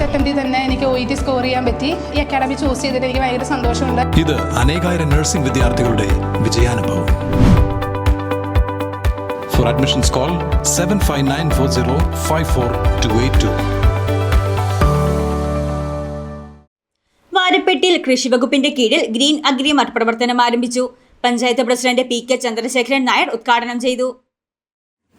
അറ്റംപ്റ്റിൽ തന്നെ എനിക്ക് OET score ചെയ്യാൻ പറ്റി. ഈ അക്കാഡമി ചൂസ് ചെയ്തിട്ട് എനിക്ക് ഭയങ്കര സന്തോഷമുണ്ട്. ഇത് അനേകായിരം നഴ്സിംഗ് വിദ്യാർത്ഥികളുടെ വിജയാനുഭവം. For admissions call 7594054282. വാരപ്പെട്ടിയിൽ കൃഷിവകുപ്പിന്റെ കീഴിൽ ഗ്രീൻ അഗ്രിമാർട്ട് പ്രവർത്തനം ആരംഭിച്ചു. പഞ്ചായത്ത് പ്രസിഡന്റ് PK ചന്ദ്രശേഖരൻ നായർ ഉദ്ഘാടനം ചെയ്തു.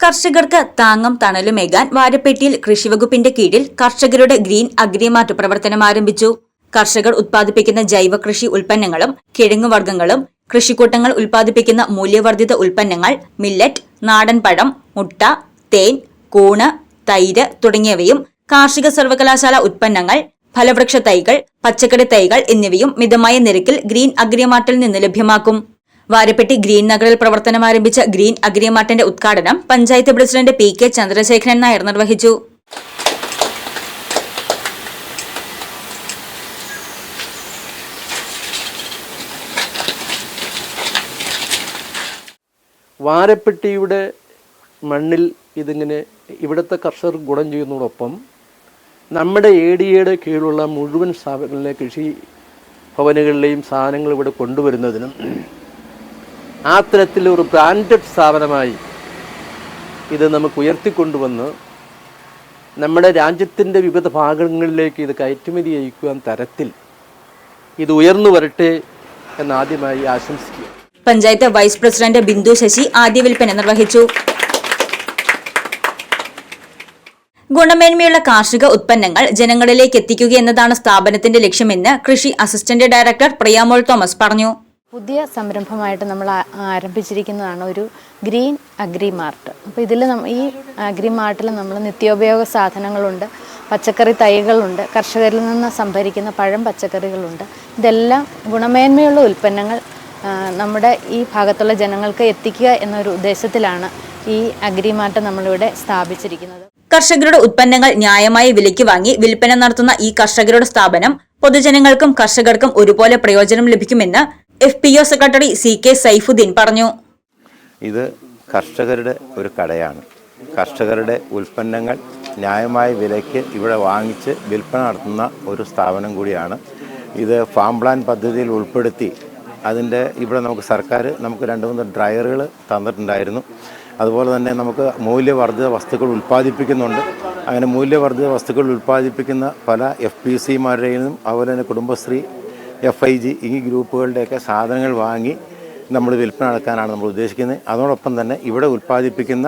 കർഷകർക്ക് താങ്ങും തണലുമേകാൻ വാരപ്പെട്ടിയിൽ കൃഷിവകുപ്പിന്റെ കീഴിൽ കർഷകരുടെ ഗ്രീൻ അഗ്രിമാർട്ട് പ്രവർത്തനം ആരംഭിച്ചു. കർഷകർ ഉത്പാദിപ്പിക്കുന്ന ജൈവ കൃഷി ഉൽപ്പന്നങ്ങളും കിഴങ്ങുവർഗ്ഗങ്ങളും, കൃഷിക്കൂട്ടങ്ങൾ ഉൽപ്പാദിപ്പിക്കുന്ന മൂല്യവർദ്ധിത ഉൽപ്പന്നങ്ങൾ, മില്ലറ്റ്, നാടൻ പഴം, മുട്ട, തേൻ, കൂണ്, തൈര് തുടങ്ങിയവയും, കാർഷിക സർവകലാശാല ഉൽപ്പന്നങ്ങൾ, ഫലവൃക്ഷ തൈകൾ, പച്ചക്കറി തൈകൾ എന്നിവയും മിതമായ നിരക്കിൽ ഗ്രീൻ അഗ്രിമാർട്ടിൽ നിന്ന് ലഭ്യമാക്കും. വാരപ്പെട്ടി ഗ്രീൻ നഗറിൽ പ്രവർത്തനം ആരംഭിച്ച ഗ്രീൻ അഗ്രിമാർട്ടിന്റെ ഉദ്ഘാടനം പഞ്ചായത്ത് പ്രസിഡന്റ് PK ചന്ദ്രശേഖരൻ നായർ നിർവഹിച്ചു. വാരപ്പെട്ടിയുടെ മണ്ണിൽ ഇതിങ്ങനെ ഇവിടുത്തെ കർഷകർ ഗുണം ചെയ്യുന്നതോടൊപ്പം നമ്മുടെ ADAയുടെ കീഴിലുള്ള മുഴുവൻ സ്ഥാപനങ്ങളിലെ കൃഷി ഭവനുകളിലെയും സാധനങ്ങൾ ഇവിടെ കൊണ്ടുവരുന്നതിനും ആ തരത്തിലൊരു ബ്രാൻഡഡ് സ്ഥാപനമായി ഇത് നമുക്ക് ഉയർത്തിക്കൊണ്ടുവന്ന് നമ്മുടെ രാജ്യത്തിൻ്റെ വിവിധ ഭാഗങ്ങളിലേക്ക് ഇത് കയറ്റുമതി ചെയ്യിക്കുവാൻ തരത്തിൽ ഇത് ഉയർന്നു വരട്ടെ എന്നാദ്യമായി ആശംസിക്കുക. പഞ്ചായത്ത് വൈസ് പ്രസിഡന്റ് ബിന്ദു ശശി ആദ്യ വിൽപ്പന നിർവഹിച്ചു. ഗുണമേന്മയുള്ള കാർഷിക ഉത്പന്നങ്ങൾ ജനങ്ങളിലേക്ക് എത്തിക്കുക എന്നതാണ് സ്ഥാപനത്തിന്റെ ലക്ഷ്യമെന്ന് കൃഷി അസിസ്റ്റന്റ് ഡയറക്ടർ പ്രിയാമോൾ തോമസ് പറഞ്ഞു. പുതിയ സംരംഭമായിട്ട് നമ്മൾ ആരംഭിച്ചിരിക്കുന്നതാണ് ഒരു ഗ്രീൻ അഗ്രിമാർട്ട്. അപ്പോൾ ഇതിൽ ഈ അഗ്രിമാർട്ടിൽ നമ്മൾ നിത്യോപയോഗ സാധനങ്ങളുണ്ട്, പച്ചക്കറി തൈകളുണ്ട്, കർഷകരിൽ നിന്ന് സംഭരിക്കുന്ന പഴം പച്ചക്കറികളുണ്ട്. ഇതെല്ലാം ഗുണമേന്മയുള്ള ഉൽപ്പന്നങ്ങൾ നമ്മുടെ ഈ ഭാഗത്തുള്ള ജനങ്ങൾക്ക് എത്തിക്കുക എന്നൊരു ഉദ്ദേശത്തിലാണ് ഈ അഗ്രിമാർട്ട് നമ്മളിവിടെ സ്ഥാപിച്ചിരിക്കുന്നത്. കർഷകരുടെ ഉൽപ്പന്നങ്ങൾ ന്യായമായ വിലയ്ക്ക് വാങ്ങി വിൽപ്പന നടത്തുന്ന ഈ കർഷകരുടെ സ്ഥാപനം പൊതുജനങ്ങൾക്കും കർഷകർക്കും ഒരുപോലെ പ്രയോജനം ലഭിക്കുമെന്ന് FPO സെക്രട്ടറി CK സൈഫുദ്ദീൻ പറഞ്ഞു. ഇത് കർഷകരുടെ ഒരു കടയാണ്. കർഷകരുടെ ഉൽപ്പന്നങ്ങൾ ന്യായമായ വിലയ്ക്ക് ഇവിടെ വാങ്ങിച്ച് വിൽപ്പന നടത്തുന്ന ഒരു സ്ഥാപനം കൂടിയാണ്. ഇത് ഫാം പ്ലാൻ പദ്ധതിയിൽ ഉൾപ്പെടുത്തി അതിൻ്റെ ഇവിടെ സർക്കാർ നമുക്ക് 2-3 ഡ്രയറുകൾ തന്നിട്ടുണ്ടായിരുന്നു. അതുപോലെ തന്നെ നമുക്ക് മൂല്യവർദ്ധിത വസ്തുക്കൾ ഉൽപ്പാദിപ്പിക്കുന്നുണ്ട്. അങ്ങനെ മൂല്യവർദ്ധിത വസ്തുക്കൾ ഉൽപ്പാദിപ്പിക്കുന്ന പല FPCമാരുടെയും അതുപോലെ തന്നെ കുടുംബശ്രീ, FIG ഈ ഗ്രൂപ്പുകളുടെയൊക്കെ സാധനങ്ങൾ വാങ്ങി നമ്മൾ വിൽപ്പന നടത്താനാണ് നമ്മൾ ഉദ്ദേശിക്കുന്നത്. അതോടൊപ്പം തന്നെ ഇവിടെ ഉൽപ്പാദിപ്പിക്കുന്ന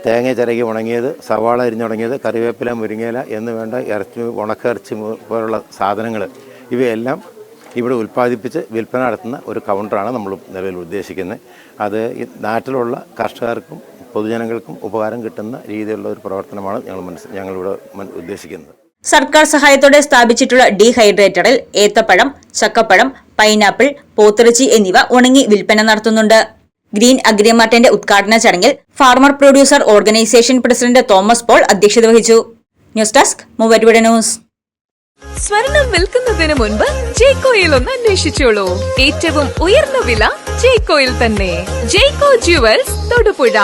തേങ്ങ ചിരകി ഉണങ്ങിയത്, സവാള അരിഞ്ഞുണങ്ങിയത്, കറിവേപ്പില, മുരിങ്ങയില എന്ന് വേണ്ട ഇറച്ചി, ഉണക്കിറച്ചി പോലുള്ള സാധനങ്ങൾ ഇവയെല്ലാം ഇവിടെ ഉൽപ്പാദിപ്പിച്ച് വിൽപ്പന നടത്തുന്ന ഒരു കൗണ്ടറാണ് നമ്മൾ നിലവിൽ ഉദ്ദേശിക്കുന്നത്. അത് ഈ നാട്ടിലുള്ള കർഷകർക്കും പൊതുജനങ്ങൾക്കും ഉപകാരം കിട്ടുന്ന രീതിയിലുള്ള ഒരു പ്രവർത്തനമാണ് ഞങ്ങളിവിടെ ഉദ്ദേശിക്കുന്നത്. സർക്കാർ സഹായത്തോടെ സ്ഥാപിച്ചിട്ടുള്ള ഡീഹൈഡ്രേറ്ററിൽ ഏത്തപ്പഴം, ചക്കപ്പഴം, പൈനാപ്പിൾ, പോത്തിറച്ചി എന്നിവ ഉണങ്ങി വിൽപ്പന നടത്തുന്നുണ്ട്. ഗ്രീൻ അഗ്രിമാർട്ടിന്റെ ഉദ്ഘാടന ചടങ്ങിൽ farmer producer organisation president Thomas Paul അധ്യക്ഷത വഹിച്ചു. News desk Muvattupuzha news. സ്വർണം വിൽക്കുന്നതിന് മുൻപ് ജെയ്കോയിൽ ഒന്ന് അന്വേഷിച്ചോളൂ. ഏറ്റവും ഉയർന്ന വില ജെയ്കോയിൽ തന്നെ. ജെയ്കോ ജുവൽസ് തൊടുപുഴ.